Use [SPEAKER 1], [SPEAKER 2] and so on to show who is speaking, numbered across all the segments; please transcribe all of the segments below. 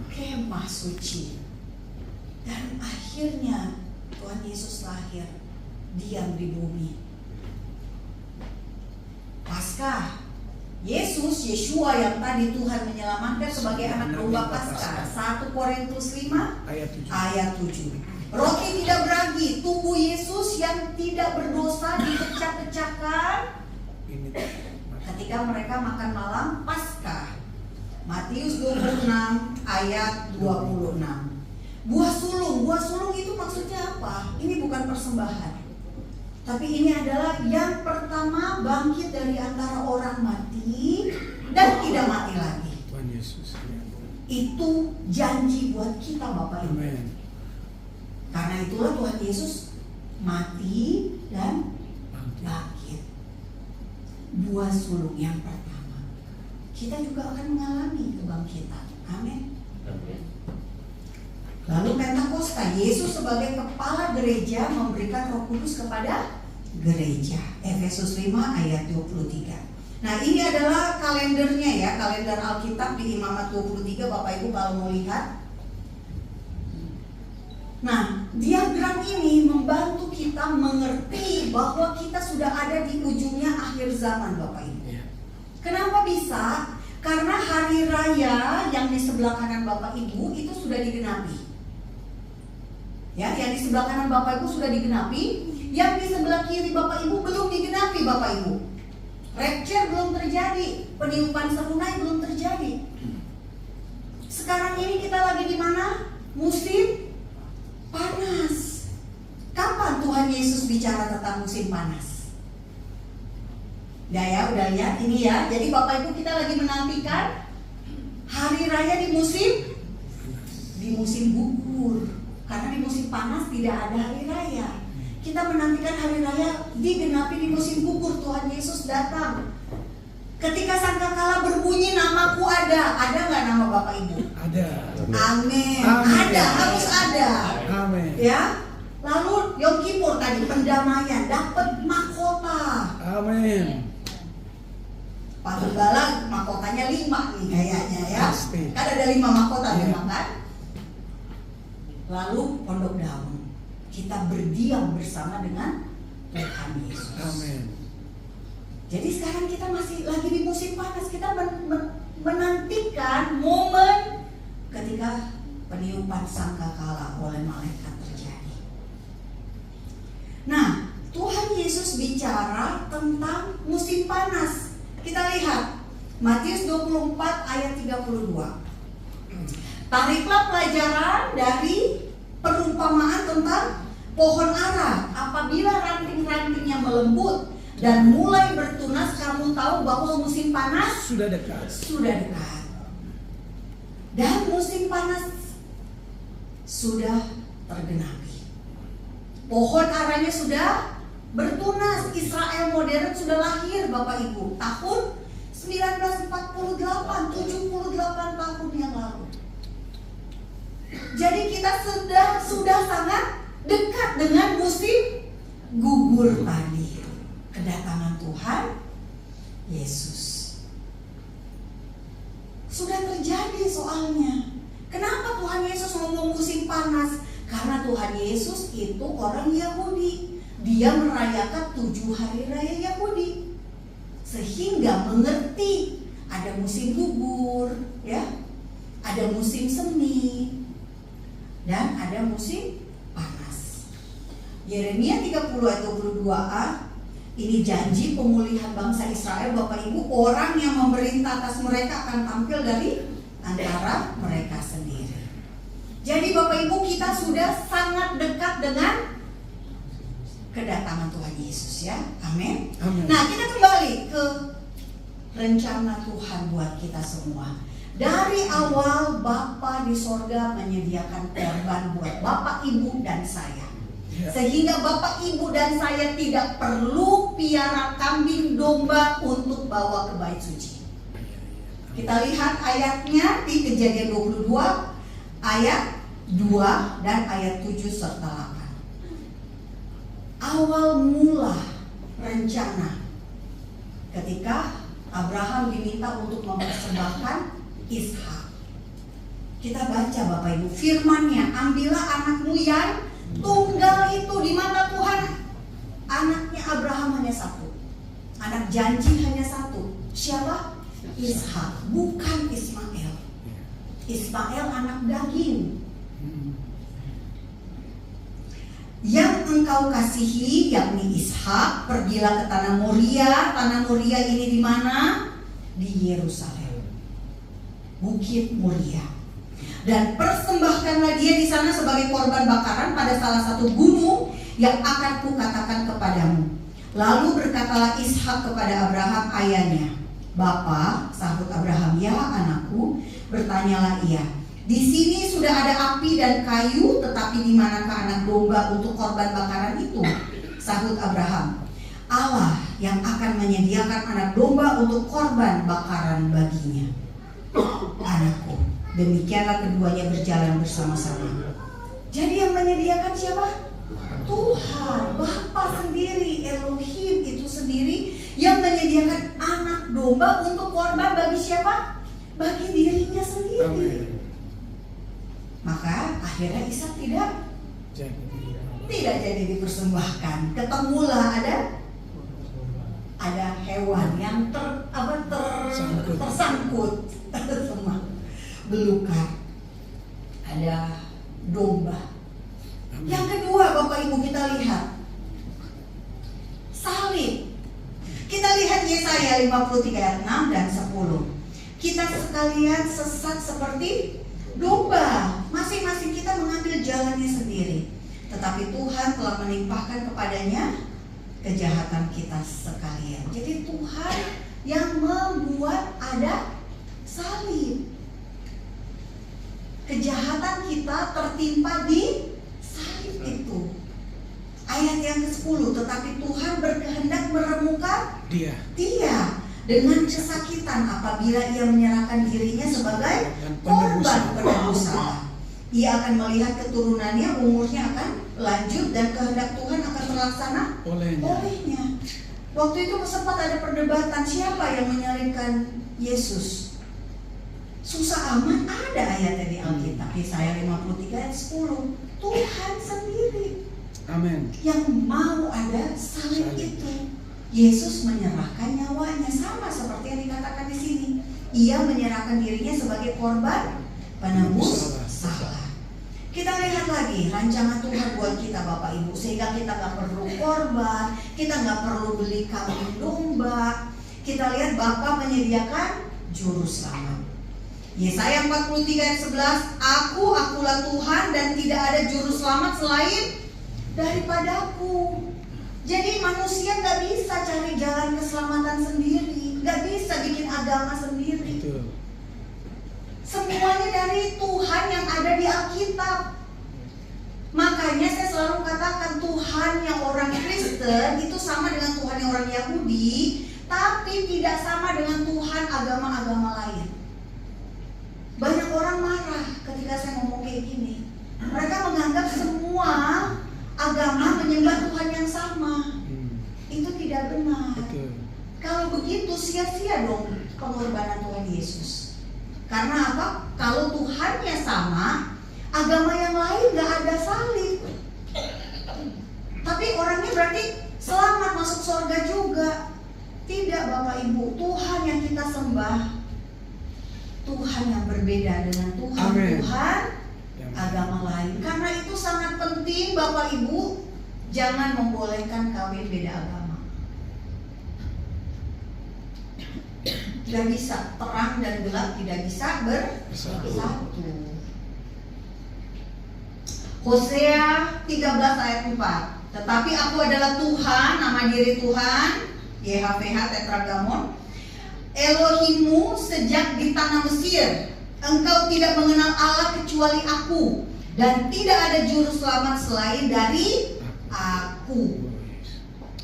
[SPEAKER 1] kemah suci. Dan akhirnya Tuhan Yesus lahir, diam di bumi. Paskah, Yeshua yang tadi Tuhan menyelamatkan sebagai anak domba Paskah. 1 Korintus 5 ayat 7. Roti tidak beragi, tubuh Yesus yang tidak berdosa dipecah-pecahkan ketika mereka makan malam Paskah. Matius 26 ayat 26. Buah sulung itu maksudnya apa? Ini bukan persembahan, tapi ini adalah yang pertama bangkit dari antara orang mati dan tidak mati lagi.
[SPEAKER 2] Tuhan Yesus.
[SPEAKER 1] Itu janji buat kita Bapak Ibu.
[SPEAKER 2] Amen.
[SPEAKER 1] Karena itulah Tuhan Yesus mati dan bangkit. Buah sulung yang pertama. Kita juga akan mengalami kebangkitan. Amin. Lalu Pentakosta, Yesus sebagai kepala gereja memberikan Roh Kudus kepada gereja. Efesus 5 ayat 23. Nah, ini adalah kalendernya ya, kalender Alkitab di Imamat 23 Bapak Ibu kalau mau lihat. Nah, diagram ini membantu kita mengerti bahwa kita sudah ada di ujungnya akhir zaman Bapak Ibu. Kenapa bisa? Karena hari raya yang di sebelah kanan Bapak Ibu itu sudah digenapi. Ya, yang di sebelah kanan Bapak Ibu sudah digenapi, yang di sebelah kiri Bapak Ibu belum digenapi Bapak Ibu. Rapture belum terjadi, peniupan serunai belum terjadi. Sekarang ini kita lagi di mana? Musim panas. Kapan Tuhan Yesus bicara tentang musim panas? Ya, udah lihat ini ya. Jadi Bapak Ibu kita lagi menantikan hari raya di musim gugur. Karena di musim panas tidak ada hari raya. Kita menantikan hari raya digenapi di musim gugur. Tuhan Yesus datang. Ketika sangkakala berbunyi, namaku ada. Ada nggak nama Bapak Ibu?
[SPEAKER 2] Ada.
[SPEAKER 1] Amin. Ada, harus ada.
[SPEAKER 2] Amin.
[SPEAKER 1] Ya. Lalu Yom Kippur tadi pendamaian, dapat mahkota.
[SPEAKER 2] Amin.
[SPEAKER 1] Pak Gembala mahkotanya 5 nih kayaknya ya.
[SPEAKER 2] Pasti.
[SPEAKER 1] Kan ada 5 mahkota
[SPEAKER 2] Iya.
[SPEAKER 1] memang kan. Lalu pondok daun, kita berdiam bersama dengan Tuhan Yesus.
[SPEAKER 2] Amin.
[SPEAKER 1] Jadi sekarang kita masih lagi di musim panas. Kita menantikan momen ketika peniupan sangkakala oleh malaikat terjadi. Nah, Tuhan Yesus bicara tentang musim panas. Kita lihat Matius 24 ayat 32. Tariklah pelajaran dari perumpamaan tentang pohon ara. Apabila ranting-rantingnya melembut dan mulai bertunas, kamu tahu bahwa musim panas
[SPEAKER 2] Sudah dekat.
[SPEAKER 1] Dan musim panas sudah tergenapi. Pohon aranya sudah bertunas. Israel modern sudah lahir Bapak Ibu. Tahun 1948, 78 tahun yang lalu. Jadi kita sudah sangat dekat dengan musim gugur tadi. Kedatangan Tuhan Yesus sudah terjadi soalnya. Kenapa Tuhan Yesus ngomong musim panas? Karena Tuhan Yesus itu orang Yahudi. Dia merayakan 7 hari raya Yahudi, sehingga mengerti ada musim gugur, ya, ada musim semi, dan ada musim panas. Yeremia 30 ayat 22a, ini janji pemulihan bangsa Israel Bapak Ibu. Orang yang memerintah atas mereka akan tampil dari antara mereka sendiri. Jadi Bapak Ibu kita sudah sangat dekat dengan kedatangan Tuhan Yesus ya. Amin. Nah, kita kembali ke rencana Tuhan buat kita semua. Dari awal Bapa di sorga menyediakan korban buat Bapak, Ibu, dan saya. Sehingga Bapak, Ibu, dan saya tidak perlu piara kambing domba untuk bawa ke bait suci. Kita lihat ayatnya di Kejadian 22 ayat 2 dan ayat 7 serta 8. Awal mula rencana ketika Abraham diminta untuk mempersembahkan Ishak. Kita baca Bapak Ibu firman-Nya, ambillah anakmu yang tunggal itu. Di mata Tuhan anaknya Abraham hanya satu, anak janji hanya satu. Siapa? Ishak, bukan Ismail. Ismail anak daging. Yang engkau kasihi yakni Ishak, pergilah ke tanah Moria. Tanah Moria ini di mana? Di Yerusalem, Bukit Moria. Dan persembahkanlah dia di sana sebagai korban bakaran pada salah satu gunung yang akan kukatakan kepadamu. Lalu berkatalah Ishak kepada Abraham ayahnya. Bapa, sahut Abraham, ya anakku. Bertanyalah ia, di sini sudah ada api dan kayu, tetapi di manakah anak domba untuk korban bakaran itu? Sahut Abraham, Allah yang akan menyediakan anak domba untuk korban bakaran baginya. Anakku, demikianlah keduanya berjalan bersama-sama. Jadi yang menyediakan siapa? Tuhan, Bapa sendiri, Elohim itu sendiri yang menyediakan anak domba untuk korban bagi siapa? Bagi dirinya sendiri.
[SPEAKER 2] Amin.
[SPEAKER 1] Maka akhirnya Ishak tidak jadi dipersembahkan. Ketemulah ada hewan yang tersangkut sama belukar. Ada domba. Yang kedua Bapak Ibu kita lihat salib. Kita lihat Yesaya 53 ayat 6 dan 10. Kita sekalian sesat seperti domba, masing-masing kita mengambil jalannya sendiri. Tetapi Tuhan telah menimpahkan kepadanya kejahatan kita sekalian. Jadi Tuhan yang membuat ada salib. Kejahatan kita tertimpa di salib itu. Ayat yang ke-10, tetapi Tuhan berkehendak meremukkan dia dengan kesakitan apabila ia menyerahkan dirinya sebagai korban penebus salah. Ia akan melihat keturunannya, umurnya akan lanjut dan kehendak Tuhan akan terlaksana olehnya. Waktu itu sempat ada perdebatan siapa yang menyalibkan Yesus. Susah amat ada ayatnya di Alkitab. Yesaya 53 ayat 10. Tuhan sendiri.
[SPEAKER 2] Amin.
[SPEAKER 1] Yang mau ada salib itu. Yesus menyerahkan nyawanya, sama seperti yang dikatakan di sini. Ia menyerahkan dirinya sebagai korban penebus salah. Kita lihat lagi rancangan Tuhan buat kita Bapak Ibu, sehingga kita gak perlu korban, kita gak perlu beli kambing domba. Kita lihat Bapa menyediakan juru selamat. Yesaya 43 ayat 11, Akulah Tuhan dan tidak ada juru selamat selain daripadaku. Jadi manusia gak bisa cari jalan keselamatan sendiri, gak bisa bikin agama sendiri.
[SPEAKER 2] Betul.
[SPEAKER 1] Semuanya dari Tuhan yang ada di Alkitab. Makanya saya selalu katakan Tuhan yang orang Kristen itu sama dengan Tuhan yang orang Yahudi, tapi tidak sama dengan Tuhan agama-agama lain. Banyak orang marah ketika saya ngomong kayak gini. Mereka menganggap semua agama menyembah Tuhan yang sama. Itu tidak benar.
[SPEAKER 2] Betul.
[SPEAKER 1] Kalau begitu sia-sia dong pengorbanan Tuhan Yesus. Karena apa? Kalau Tuhannya sama, agama yang lain gak ada salib. Tapi orangnya berarti selamat masuk surga juga. Tidak Bapak Ibu, Tuhan yang kita sembah Tuhan yang berbeda dengan Tuhan agama lain. Karena itu sangat penting Bapak Ibu, jangan membolehkan kawin beda agama. Tidak bisa, terang dan gelap tidak bisa bersatu. Hosea 13 ayat 4. Tetapi aku adalah Tuhan, nama diri Tuhan, YHWH Tetragamon, Elohimmu sejak di tanah Mesir. Engkau tidak mengenal Allah kecuali aku, dan tidak ada juru selamat selain dari aku.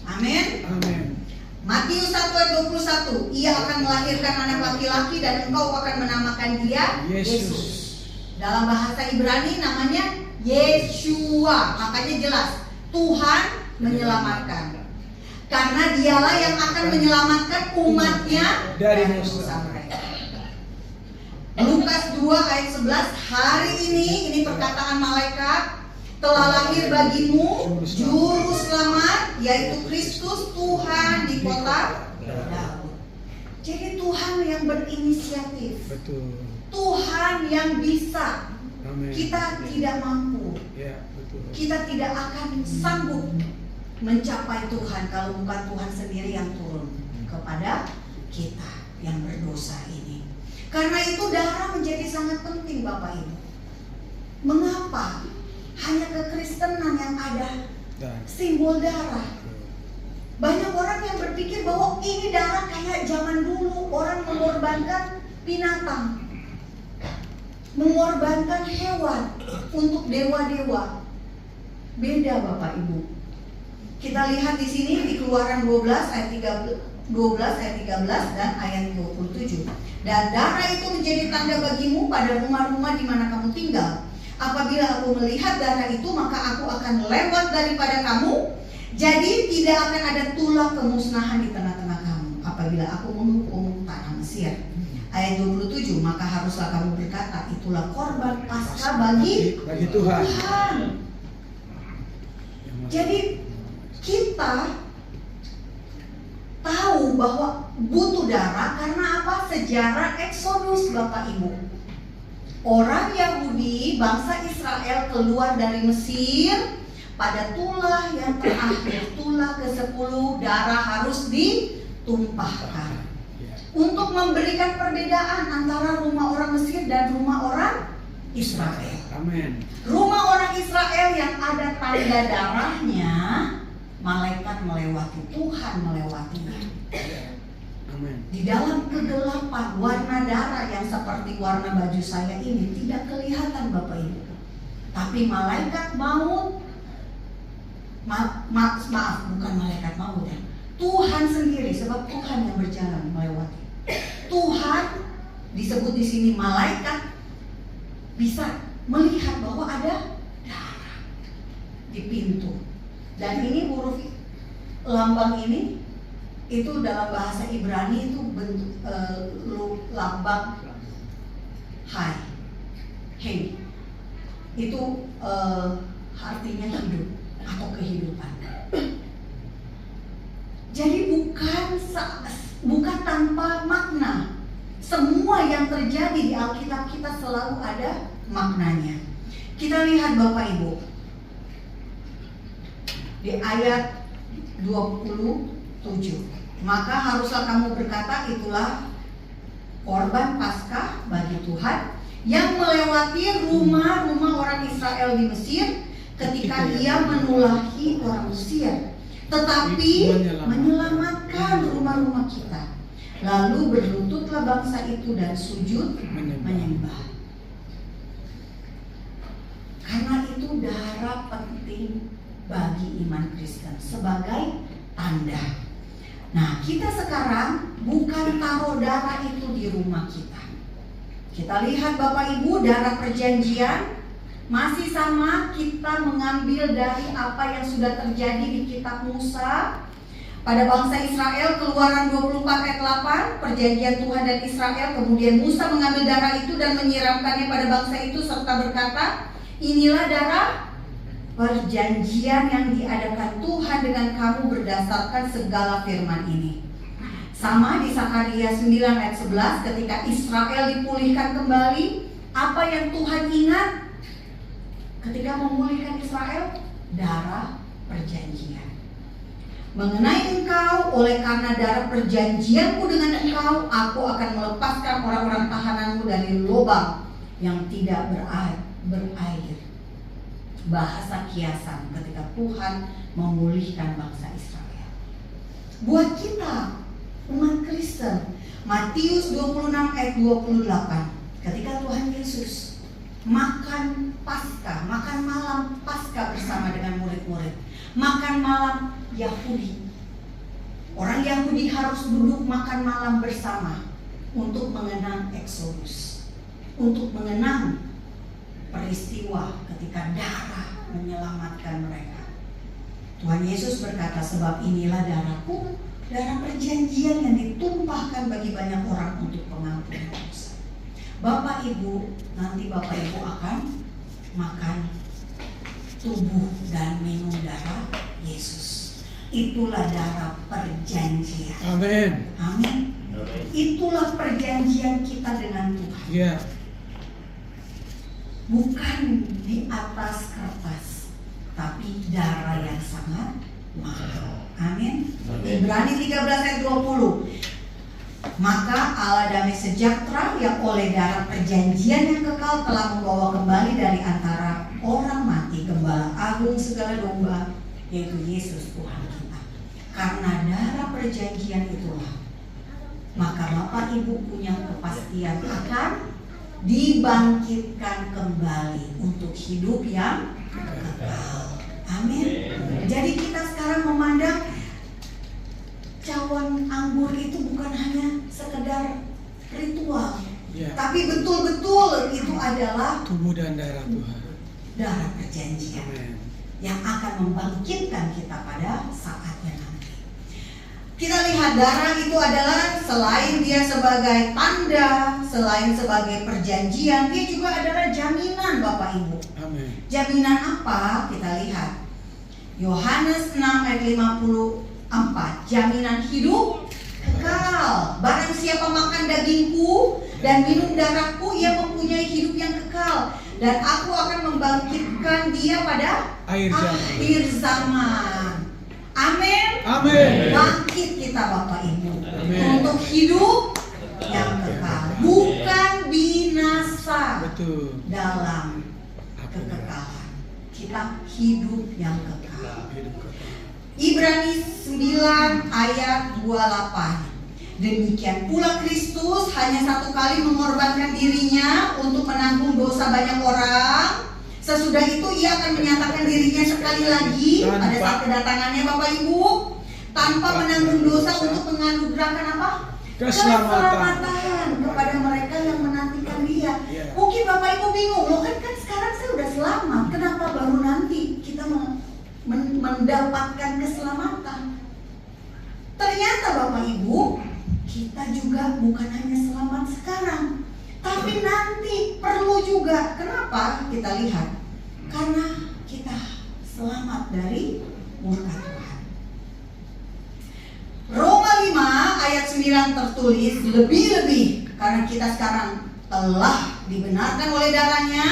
[SPEAKER 1] Amin.
[SPEAKER 2] Amin.
[SPEAKER 1] Matius 1 ayat 21. Ia akan melahirkan anak laki-laki dan engkau akan menamakan dia Yesus. Dalam bahasa Ibrani namanya Yeshua. Makanya jelas Tuhan menyelamatkan. Karena dialah yang akan menyelamatkan umatnya dari dosa mereka. Lukas 2 2 ayat 11, hari ini perkataan malaikat, telah lahir bagimu juru selamat, yaitu Kristus Tuhan di kota Daud. Jadi Tuhan yang berinisiatif.
[SPEAKER 2] Betul.
[SPEAKER 1] Tuhan yang bisa.
[SPEAKER 2] Amin.
[SPEAKER 1] Kita tidak mampu.
[SPEAKER 2] Ya, betul.
[SPEAKER 1] Kita tidak akan sanggup mencapai Tuhan kalau bukan Tuhan sendiri yang turun kepada kita yang berdosa ini. Karena itu darah menjadi sangat penting, Bapak Ibu. Mengapa? Hanya kekristenan yang ada simbol darah. Banyak orang yang berpikir bahwa ini darah kayak zaman dulu orang mengorbankan binatang, mengorbankan hewan untuk dewa-dewa. Beda, Bapak Ibu. Kita lihat di sini di Keluaran 12 ayat 13 dan ayat 27. Dan darah itu menjadi tanda bagimu pada rumah-rumah di mana kamu tinggal. Apabila aku melihat darah itu, maka aku akan lewat daripada kamu. Jadi tidak akan ada tulah kemusnahan di tengah-tengah kamu apabila aku menghukum tanah Mesir. Ayat 27, maka haruslah kamu berkata, itulah korban Paskah bagi
[SPEAKER 2] Tuhan.
[SPEAKER 1] Jadi kita tahu bahwa butuh darah karena apa? Sejarah Eksodus, Bapak Ibu. Orang Yahudi, bangsa Israel keluar dari Mesir. Pada tulah yang terakhir, tulah ke-10, darah harus ditumpahkan untuk memberikan perbedaan antara rumah orang Mesir dan rumah orang Israel.
[SPEAKER 2] Amin.
[SPEAKER 1] Rumah orang Israel yang ada tanda darahnya, malaikat melewati, Tuhan melewatinya.
[SPEAKER 2] Amin.
[SPEAKER 1] Di dalam kegelapan, warna darah yang seperti warna baju saya ini tidak kelihatan, Bapak Ibu. Tapi malaikat maut, maaf, bukan malaikat maut ya, Tuhan sendiri, sebab Tuhan yang berjalan melewati. Tuhan disebut di sini malaikat bisa melihat bahwa ada darah di pintu. Dan ini huruf lambang ini itu dalam bahasa Ibrani itu bentuk lambang hai. Hey. Itu artinya hidup atau kehidupan. Jadi bukan tanpa makna. Semua yang terjadi di Alkitab kita selalu ada maknanya. Kita lihat Bapak Ibu di ayat 27. Maka haruslah kamu berkata, itulah korban Paskah bagi Tuhan yang melewati rumah-rumah orang Israel di Mesir ketika dia menulahi orang Mesir, tetapi menyelamatkan rumah-rumah kita. Lalu berlututlah bangsa itu dan sujud menyembah. Karena itu darah penting bagi iman Kristen sebagai tanda. Nah, kita sekarang bukan taruh darah itu di rumah kita. Kita lihat Bapak Ibu, darah perjanjian masih sama, kita mengambil dari apa yang sudah terjadi di kitab Musa pada bangsa Israel. Keluaran 24 ayat 8, perjanjian Tuhan dan Israel. Kemudian Musa mengambil darah itu dan menyiramkannya pada bangsa itu serta berkata, inilah darah perjanjian yang diadakan Tuhan dengan kamu berdasarkan segala firman ini. Sama di Sakaria 9 ayat 11, ketika Israel dipulihkan kembali, apa yang Tuhan ingat ketika memulihkan Israel? Darah perjanjian. Mengenai engkau, oleh karena darah perjanjianku dengan engkau, aku akan melepaskan orang-orang tahananmu dari lubang yang tidak berair. Bahasa kiasan ketika Tuhan memulihkan bangsa Israel. Buat kita umat Kristen, Matius 26 ayat 28, ketika Tuhan Yesus makan Paskah, makan malam Paskah bersama dengan murid-murid, makan malam Yahudi. Orang Yahudi harus duduk makan malam bersama untuk mengenang Eksodus, untuk mengenang peristiwa ketika darah menyelamatkan mereka. Tuhan Yesus berkata, sebab inilah darahku, darah perjanjian yang ditumpahkan bagi banyak orang untuk pengampunan dosa. Bapak Ibu, nanti Bapak Ibu akan makan tubuh dan minum darah Yesus. Itulah darah perjanjian.
[SPEAKER 2] Amin.
[SPEAKER 1] Amin. Itulah perjanjian kita dengan Tuhan.
[SPEAKER 2] Ya.
[SPEAKER 1] Bukan di atas kertas, tapi darah yang sangat mahal. Amin. Ibrani 13 ayat 20. Maka Allah damai sejahtera yang oleh darah perjanjian yang kekal telah membawa kembali dari antara orang mati gembala agung segala domba, yaitu Yesus Tuhan kita. Karena darah perjanjian itulah, maka Bapak Ibu punya kepastian akan dibangkitkan kembali untuk hidup yang kekal. Amin. Jadi kita sekarang memandang cawan anggur itu bukan hanya sekedar ritual, tapi betul-betul itu adalah
[SPEAKER 2] tubuh dan darah Tuhan.
[SPEAKER 1] Darah perjanjian yang akan membangkitkan kita pada saatnya nanti. Kita lihat darah itu adalah selain dia sebagai tanda, selain sebagai perjanjian, dia juga adalah jaminan Bapak Ibu.
[SPEAKER 2] Amin.
[SPEAKER 1] Jaminan apa? Kita lihat Yohanes 6 ayat 54. Jaminan hidup kekal. Barang siapa makan dagingku dan minum darahku, ia mempunyai hidup yang kekal, dan aku akan membangkitkan dia pada akhir zaman. Amin.
[SPEAKER 2] Amin.
[SPEAKER 1] Bangkit kita Bapak Ibu.
[SPEAKER 2] Amin.
[SPEAKER 1] Untuk hidup yang kekal, bukan binasa.
[SPEAKER 2] Betul.
[SPEAKER 1] Dalam kekekalan kita hidup yang kekal. Ibrani 9 ayat 28. Demikian pula Kristus hanya satu kali mengorbankan dirinya untuk menanggung dosa banyak orang. Sesudah itu ia akan menyatakan dirinya sekali lagi pada saat kedatangannya Bapak Ibu, tanpa menanggung dosa untuk menganugerahkan apa? Keselamatan kepada mereka yang menantikan dia. Mungkin Bapak Ibu bingung, loh kan sekarang saya udah selamat, kenapa baru nanti kita mendapatkan keselamatan? Ternyata Bapak Ibu, kita juga bukan hanya selamat sekarang, tapi nanti perlu juga. Kenapa? Kita lihat, karena kita selamat dari murka Tuhan. Roma 5 ayat 9 tertulis, lebih-lebih karena kita sekarang telah dibenarkan oleh darahnya.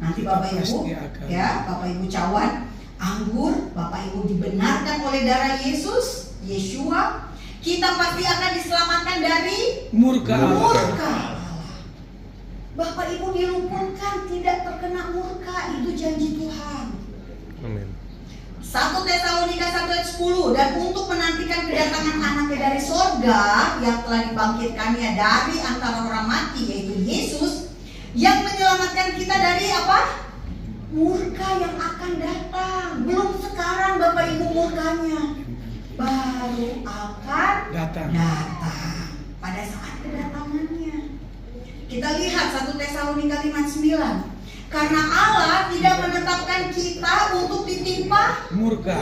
[SPEAKER 1] Nanti Bapak Ibu, ya Bapak Ibu cawan anggur, Bapak Ibu dibenarkan oleh darah Yesus, Yeshua, kita pasti akan diselamatkan dari murka Allah. Bapak Ibu diluputkan, tidak terkena murka, itu janji Tuhan.
[SPEAKER 2] Amin.
[SPEAKER 1] 1 Tesalonika 1 ayat 10. Dan untuk menantikan kedatangan anaknya dari sorga, yang telah dibangkitkannya dari antara orang mati, yaitu Yesus, yang menyelamatkan kita dari apa? Murka yang akan datang. Belum sekarang Bapak Ibu murkanya, baru akan datang pada saat kedatangannya. Kita lihat 1 Tesalonika 5:9. Karena Allah tidak menetapkan kita untuk ditimpa murka,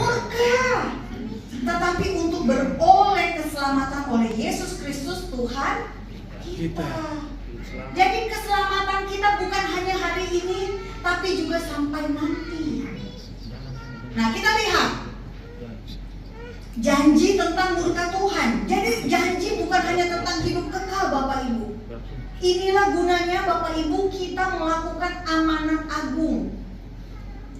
[SPEAKER 1] tetapi untuk beroleh keselamatan oleh Yesus Kristus Tuhan kita. Jadi keselamatan kita bukan hanya hari ini, tapi juga sampai nanti. Nah, kita lihat janji tentang murka Tuhan. Jadi janji bukan hanya tentang hidup kekal Bapak Ibu. Inilah gunanya Bapak Ibu kita melakukan amanat agung.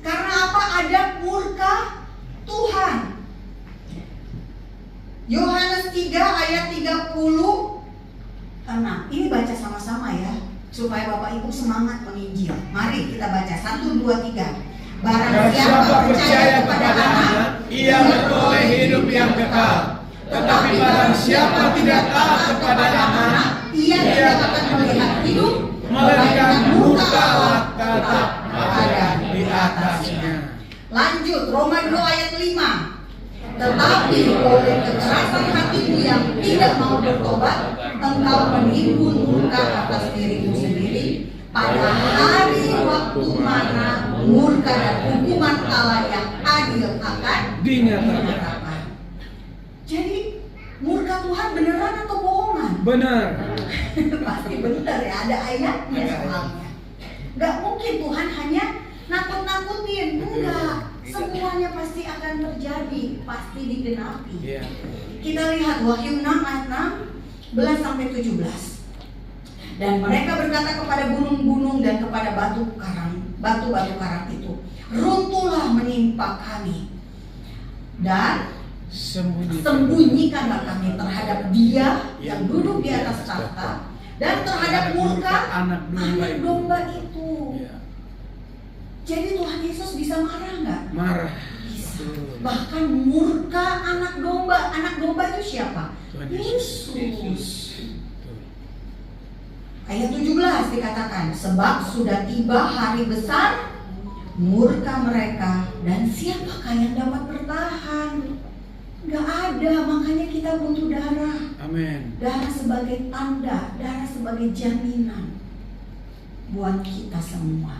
[SPEAKER 1] Karena apa? Ada murka Tuhan. Yohanes 3 ayat 36. Ini baca sama-sama ya, supaya Bapak Ibu semangat menginjil. Mari kita baca 1, 2, 3. Barang siapa percaya kepada Anak,
[SPEAKER 3] ia beroleh hidup yang kekal. Tetapi barang siapa tidak taat kepada Anak,
[SPEAKER 1] ia tidak akan melihat hidup,
[SPEAKER 3] melainkan murka Allah tetap ada di atasnya.
[SPEAKER 1] Lanjut, Roma 2 ayat 5. Tetapi oleh kekerasan hatimu yang tidak mau bertobat, engkau menimbun murka atas dirimu sendiri pada hari waktu mana murka dan hukuman Allah yang adil akan dinyatakan. Jadi murka Tuhan beneran atau bohongan?
[SPEAKER 2] Benar.
[SPEAKER 1] Pasti benar ya, ada ayatnya
[SPEAKER 2] Ada
[SPEAKER 1] soalnya. Gak mungkin Tuhan hanya nakut-nakutin, enggak. Semuanya pasti akan terjadi, pasti digenapi.
[SPEAKER 2] Iya.
[SPEAKER 1] Kita lihat Wahyu 6 ayat 16 sampai 17. Dan mereka berkata kepada gunung-gunung dan kepada batu-batu karang itu, runtuhlah menimpa kami, dan sembunyikanlah kami terhadap Dia yang duduk di atas tahta dan terhadap murka anak domba itu.
[SPEAKER 2] Ya.
[SPEAKER 1] Jadi Tuhan Yesus bisa marah nggak?
[SPEAKER 2] Marah.
[SPEAKER 1] Bisa. Bahkan murka anak domba. Anak domba itu siapa?
[SPEAKER 2] Tuhan
[SPEAKER 1] Yesus.
[SPEAKER 2] Yesus.
[SPEAKER 1] Ayat 17 dikatakan, sebab sudah tiba hari besar murka mereka, dan siapakah yang dapat bertahan? Gak ada, makanya kita butuh darah.
[SPEAKER 2] Amin.
[SPEAKER 1] Darah sebagai tanda, darah sebagai jaminan buat kita semua.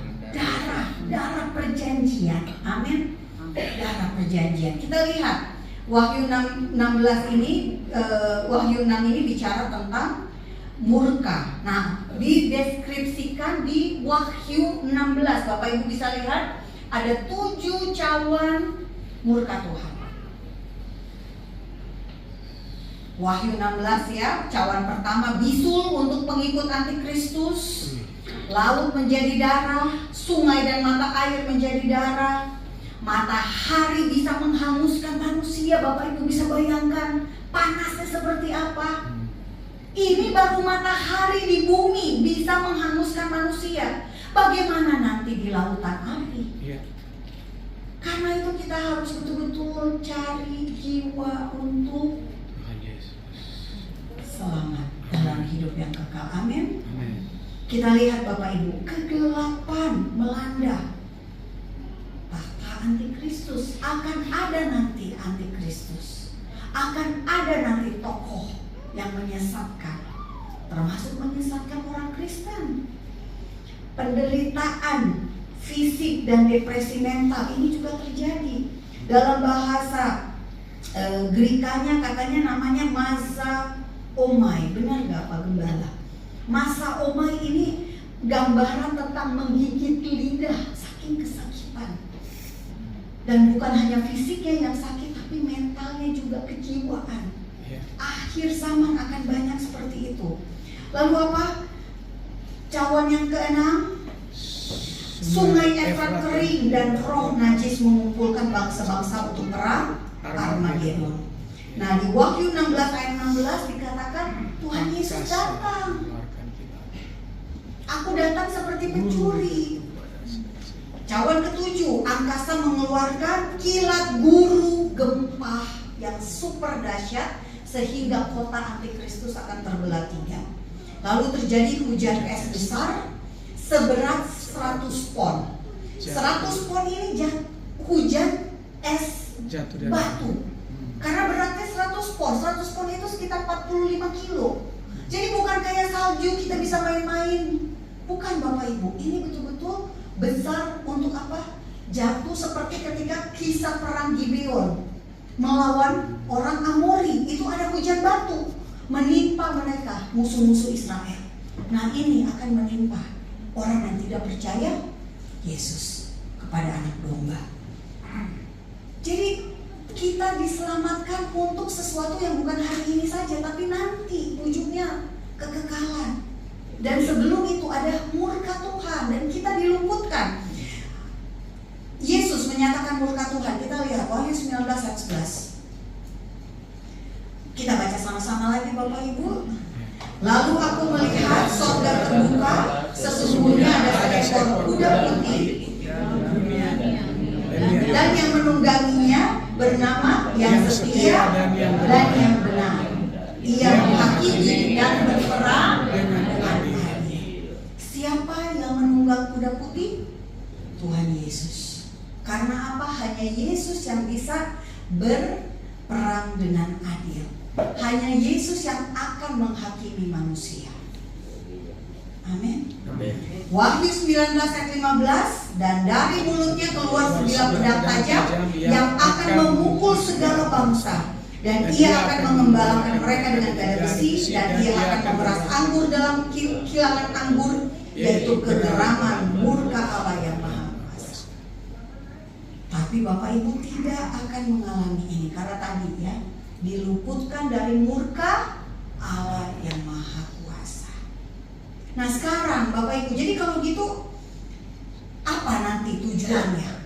[SPEAKER 1] Darah perjanjian. Amin. Darah perjanjian. Kita lihat Wahyu 16 ini, Wahyu 6 ini bicara tentang murka. Nah, dideskripsikan di Wahyu 16. Bapak Ibu bisa lihat ada 7 cawan murka Tuhan. Wahyu 16 ya, cawan pertama bisul untuk pengikut antikristus, laut menjadi darah, sungai dan mata air menjadi darah, matahari bisa menghanguskan manusia. Bapak Ibu bisa bayangkan panasnya seperti apa. Ini baru matahari di bumi bisa menghanguskan manusia. Bagaimana nanti di lautan api?
[SPEAKER 2] Ya.
[SPEAKER 1] Karena itu kita harus betul-betul cari jiwa untuk
[SPEAKER 2] Tuhan Yesus.
[SPEAKER 1] selamat dalam hidup yang kekal. Amin.
[SPEAKER 2] Amin.
[SPEAKER 1] Kita lihat Bapak Ibu, kegelapan melanda tahta antikristus. Akan ada nanti antikristus. Akan ada nanti tokoh yang menyesatkan, termasuk menyesatkan orang Kristen. Penderitaan fisik dan depresi mental ini juga terjadi. Dalam bahasa Grekanya katanya namanya masa omai. Benar nggak Pak Gembala? Masa omai ini gambaran tentang menggigit lidah saking kesakitan. Dan bukan hanya fisiknya yang sakit, tapi mentalnya juga, kejiwaan. Akhir zaman akan banyak seperti itu. Lalu apa? Cawan yang keenam, sungai Efrat kering dan roh najis mengumpulkan bangsa-bangsa untuk perang Armageddon. Nah, di Wahyu 16 ayat 16 dikatakan Tuhan Yesus datang. Aku datang seperti pencuri. Cawan ketujuh, angkasa mengeluarkan kilat guru gempa yang super dahsyat sehingga kota antikristus akan terbelah 3. Lalu terjadi hujan es besar seberat 100 pon. 100 pon ini hujan es batu. Karena beratnya 100 pon. 100 pon itu sekitar 45 kilo. Jadi bukan kayak salju kita bisa main-main. Bukan Bapak Ibu, ini betul-betul besar untuk apa? Jatuh seperti ketika kisah perang Gibeon melawan orang Amori, itu ada hujan batu menimpa mereka, musuh-musuh Israel. Nah, ini akan menimpa orang yang tidak percaya Yesus kepada anak domba. Jadi kita diselamatkan untuk sesuatu yang bukan hari ini saja, tapi nanti ujungnya kekekalan. Dan sebelum itu ada murka Tuhan dan kita diluputkan. Yesus menyatakan murka Tuhan. Kita lihat Wahyu 19 ayat 11. Kita baca sama-sama lagi Bapak Ibu. Lalu aku melihat sorga terbuka, sesungguhnya ada seekor kuda putih, dan yang menungganginya bernama yang setia dan yang benar. Ia menghakimi dan berperang dengan adil. Siapa yang menunggang kuda putih? Tuhan Yesus. Karena apa? Hanya Yesus yang bisa berperang dengan adil. Hanya Yesus yang akan menghakimi manusia. Amin. Wahyu 19 ayat 15, dan dari mulutnya keluar sebilah pedang tajam yang akan memukul segala bangsa Dan ia akan mengembalakan mereka dengan gada besi, dan ia akan memeras anggur dalam kilangan anggur, yaitu kegeraman murka Allah yang Maha Kuasa. Tapi Bapak Ibu tidak akan mengalami ini, karena tadi ya, diluputkan dari murka Allah yang Maha Kuasa. Nah sekarang Bapak Ibu, jadi kalau gitu apa nanti tujuannya?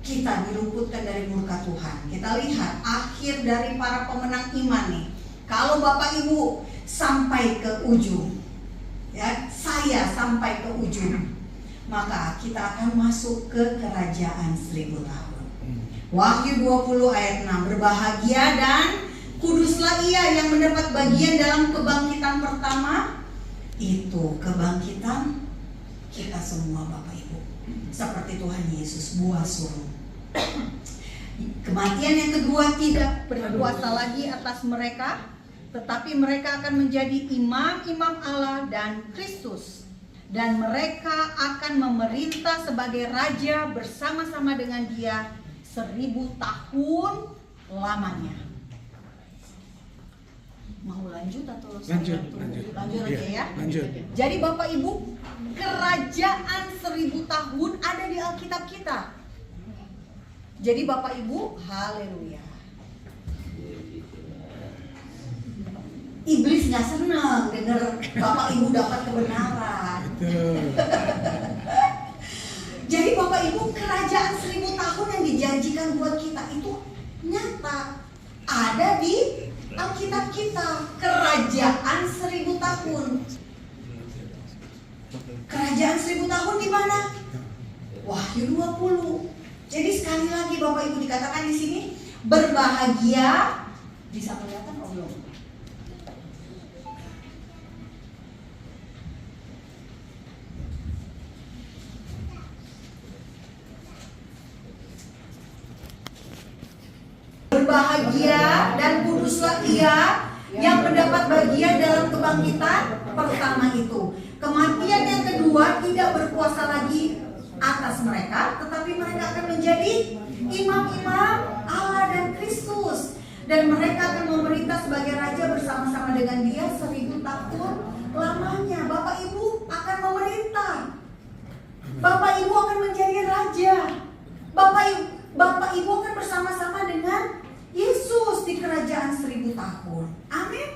[SPEAKER 1] Kita diluputkan dari murka Tuhan. Kita lihat akhir dari para pemenang iman nih. Kalau Bapak Ibu sampai ke ujung, ya, saya sampai ke ujung, maka kita akan masuk ke kerajaan 1000 tahun. Wahyu 20 ayat 6, berbahagia dan kuduslah ia yang mendapat bagian dalam kebangkitan pertama. Itu kebangkitan kita semua Bapak Ibu. Seperti Tuhan Yesus buah surung. Kematian yang kedua tidak berkuasa lagi atas mereka, tetapi mereka akan menjadi imam-imam Allah dan Kristus, dan mereka akan memerintah sebagai raja bersama-sama dengan Dia 1000 tahun lamanya. Mau lanjut atau
[SPEAKER 2] lanjut
[SPEAKER 1] aja ya?
[SPEAKER 2] Lanjut.
[SPEAKER 1] Jadi Bapak Ibu, kerajaan 1000 tahun ada di Alkitab kita. Jadi Bapak Ibu, haleluya. Iblis gak senang dengar Bapak Ibu dapat kebenaran. Jadi Bapak Ibu, kerajaan 1000 tahun yang dijanjikan buat kita itu nyata. Ada di Alkitab kita. Kerajaan 1000 tahun. Kerajaan 1000 tahun di mana? Wahyu 20. Jadi sekali lagi Bapak Ibu dikatakan di sini berbahagia. Bisa kelihatan atau belum? Berbahagia dan kuduslah ia yang mendapat bagian dalam kebangkitan pertama itu. Kematian yang kedua tidak berkuasa lagi atas mereka, tetapi mereka akan menjadi imam-imam Allah dan Kristus, dan mereka akan memerintah sebagai raja bersama-sama dengan Dia 1000 tahun lamanya. Bapak Ibu akan memerintah. Bapak Ibu akan menjadi raja. Bapak Ibu akan bersama-sama dengan Yesus di kerajaan 1000 tahun. Amin.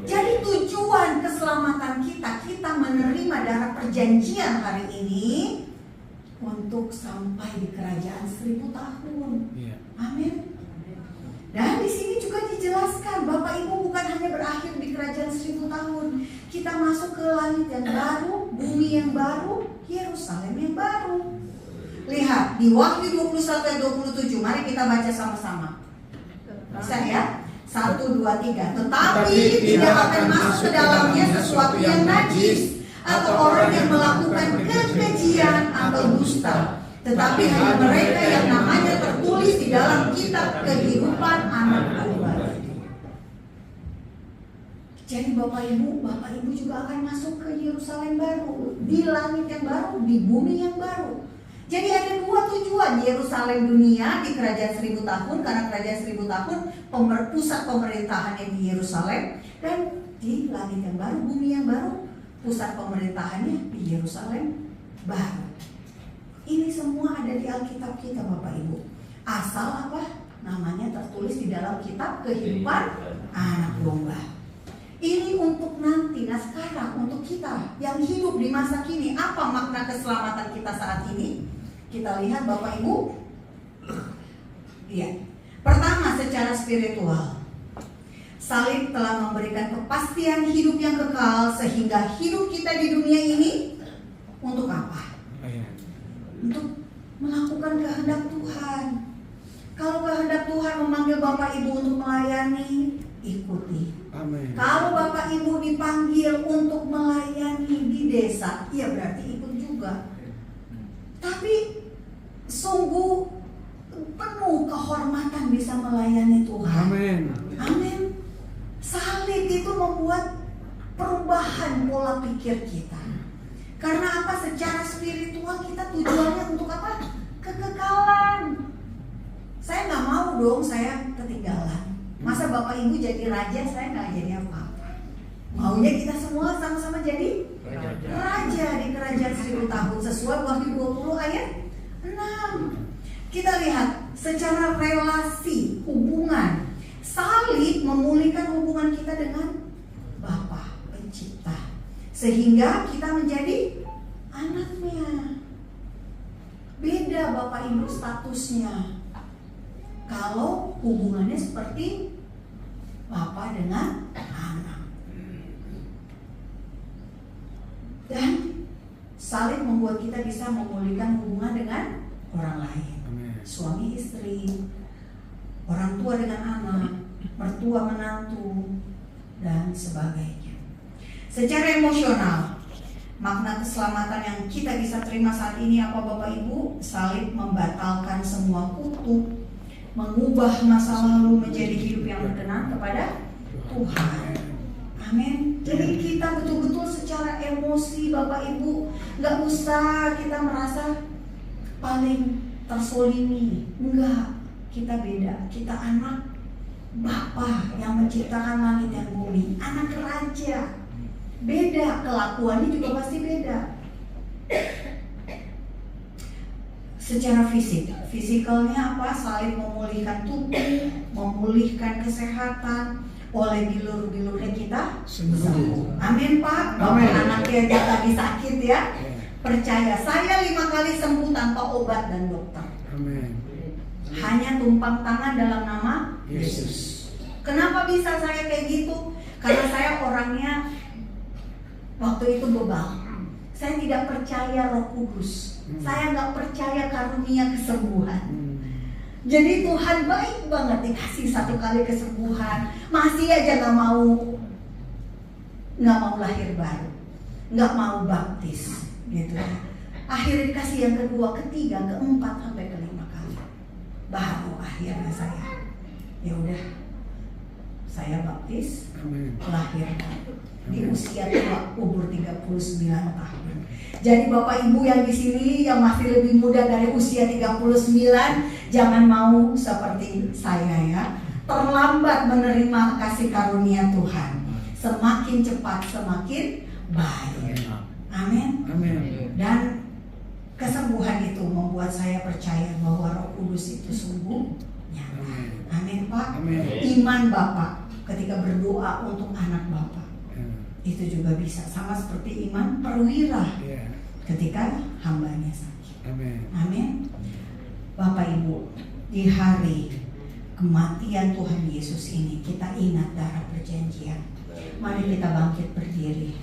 [SPEAKER 1] Jadi tujuan keselamatan kita menerima darah perjanjian hari ini untuk sampai di kerajaan 1000 tahun. Amin. Dan di sini juga dijelaskan, Bapak Ibu bukan hanya berakhir di kerajaan 1000 tahun. Kita masuk ke langit yang baru, bumi yang baru, Yerusalem yang baru. Lihat di Wahyu 21 ayat 27. Mari kita baca sama-sama. Bisa ya? 1, 2, 3. Tetapi tidak akan masuk ke dalamnya sesuatu yang najis, atau orang yang melakukan kekejian atau dusta, tetapi hanya mereka yang namanya tertulis di dalam kitab kehidupan anak domba. Jadi Bapak Ibu juga akan masuk ke Yerusalem baru, di langit yang baru, di bumi yang baru. Jadi ada dua tujuan, Yerusalem dunia di kerajaan 1000 tahun, karena kerajaan 1000 tahun pusat pemerintahannya di Yerusalem, dan di langit yang baru, bumi yang baru, pusat pemerintahannya di Yerusalem baru. Ini semua ada di Alkitab kita Bapak Ibu. Asal apa? Namanya tertulis di dalam kitab kehidupan anak domba. Ini untuk nanti. Nah sekarang untuk kita yang hidup di masa kini, apa makna keselamatan kita saat ini? Kita lihat Bapak Ibu. Iya. Pertama, secara spiritual, salib telah memberikan kepastian hidup yang kekal, sehingga hidup kita di dunia ini untuk apa? Untuk melakukan kehendak Tuhan. Kalau kehendak Tuhan memanggil Bapak Ibu untuk melayani, ikuti.
[SPEAKER 2] Amin.
[SPEAKER 1] Kalau Bapak Ibu dipanggil untuk melayani di desa, ya berarti ikut juga. Tapi sungguh penuh kehormatan bisa melayani Tuhan.
[SPEAKER 2] Amin.
[SPEAKER 1] Amin. Salib itu membuat perubahan pola pikir kita. Karena apa? Secara spiritual kita tujuannya untuk apa? Kekekalan. Saya nggak mau dong saya ketinggalan. Masa Bapak Ibu jadi raja, saya nggak jadi apa-apa. Maunya kita semua sama-sama jadi raja di kerajaan 1000 tahun sesuai Wahyu 20 ayat 6. Kita lihat secara relasi, hubungan, salib memulihkan hubungan kita dengan Bapa Pencipta, sehingga kita menjadi anaknya. Beda Bapak Ibu statusnya kalau hubungannya seperti Bapa dengan anak. Dan salib membuat kita bisa memulihkan hubungan dengan orang lain. Suami istri, orang tua dengan anak, mertua menantu, dan sebagainya. Secara emosional, makna keselamatan yang kita bisa terima saat ini apa Bapak Ibu? Salib membatalkan semua kutuk, mengubah masa lalu menjadi hidup yang berkenan kepada Tuhan. Amin. Jadi kita betul-betul secara emosi Bapak Ibu, gak usah kita merasa paling tersolimi. Enggak, kita beda. Kita anak Bapa yang menciptakan langit dan bumi, anak raja. Beda, kelakuannya juga pasti beda. Secara fisikalnya apa? Salib memulihkan tubuh, memulihkan kesehatan. Oleh bilur-bilurnya kita sembuh. Amin Pak. Bapak anaknya aja tadi sakit ya. Percaya, saya 5 kali sembuh tanpa obat dan dokter.
[SPEAKER 2] Amin.
[SPEAKER 1] Hanya tumpang tangan dalam nama
[SPEAKER 2] Yesus.
[SPEAKER 1] Kenapa bisa saya kayak gitu? Karena saya orangnya waktu itu bebal. Saya tidak percaya Roh Kudus. Saya nggak percaya karunia kesembuhan. Jadi Tuhan baik banget, dikasih 1 kali kesembuhan, masih aja nggak mau lahir baru, nggak mau baptis, gitu. Akhirnya dikasih yang kedua, ketiga, keempat, sampai ke-5 kali. Baru akhirnya ya udah, saya baptis, lahir di usia tua, umur 39 tahun. Jadi Bapak Ibu yang di sini yang masih lebih muda dari usia 39, jangan mau seperti saya ya. Terlambat menerima kasih karunia Tuhan. Semakin cepat semakin baik. Amin. Dan kesembuhan itu membuat saya percaya bahwa Roh Kudus itu sungguh nyata. Amin Pak. Iman Bapak ketika berdoa untuk anak Bapak itu juga bisa sama seperti iman perwira ketika hambanya sakit. Amin. Bapak Ibu, di hari kematian Tuhan Yesus ini kita ingat darah perjanjian. Mari kita bangkit berdiri.